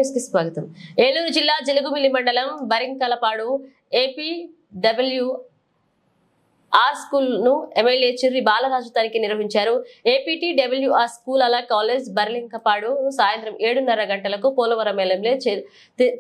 News కి స్వాగతం. ఏలూరు జిల్లా జలుగుమిల్లి మండలం బరింకలపాడు APWR స్కూల్ ను ఎమ్మెల్యే చిర్రి బాలరాజు తనిఖీ నిర్వహించారు. APTWR స్కూల్ అలా కాలేజ్ బరింకలపాడు సాయంత్రం 7:30 గంటలకు పోలవరం ఎమ్మెల్యే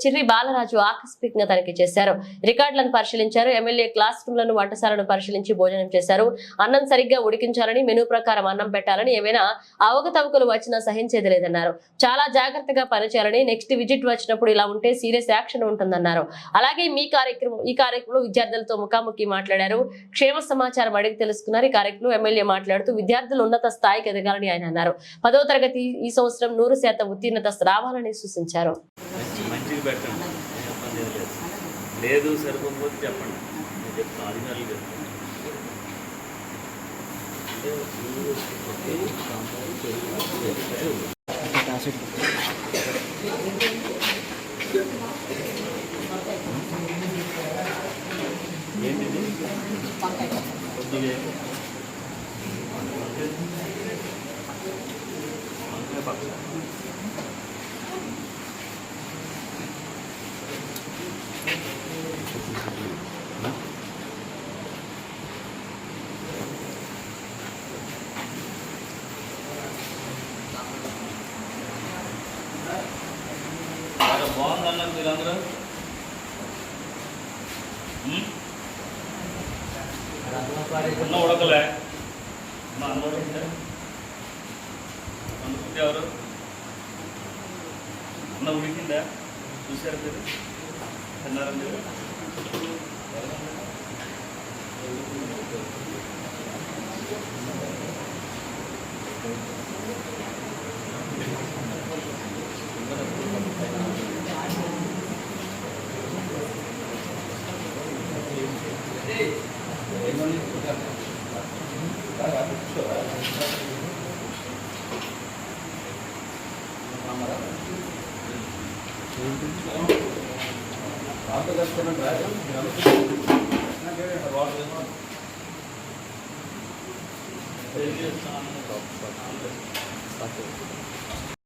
చిర్రి బాలరాజు ఆకస్మికంగా తనిఖీ చేశారు. రికార్డులను పరిశీలించారు. ఎమ్మెల్యే క్లాస్ రూమ్లను, వంటశాలను పరిశీలించి భోజనం చేశారు. అన్నం సరిగ్గా ఉడికించాలని, మెనూ ప్రకారం అన్నం పెట్టాలని, ఏవైనా అవకతవకలు వచ్చినా సహించేది లేదన్నారు. చాలా జాగ్రత్తగా పనిచేయాలని, నెక్స్ట్ విజిట్ వచ్చినప్పుడు ఇలా ఉంటే సీరియస్ యాక్షన్ ఉంటుందన్నారు. అలాగే ఈ కార్యక్రమంలో విద్యార్థులతో ముఖాముఖి మాట్లాడారు. క్షేమ సమాచారం అడిగి తెలుసుకున్నారు. ఈ కార్యక్రమంలో ఎమ్మెల్యే మాట్లాడుతూ విద్యార్థులు ఉన్నత స్థాయికి ఎదగాలని ఆయన అన్నారు. 10వ తరగతి ఈ సంవత్సరం 100% ఉత్తీర్ణత రావాలని సూచించారు. బాగుందన్నారు మీరందరూ. అన్న ఉడకలే, అన్న ఉడికిందా? అనుకుంటే ఎవరు అన్న ఉడికిందా చూసారు మీరు? తిన్నారా మీరు?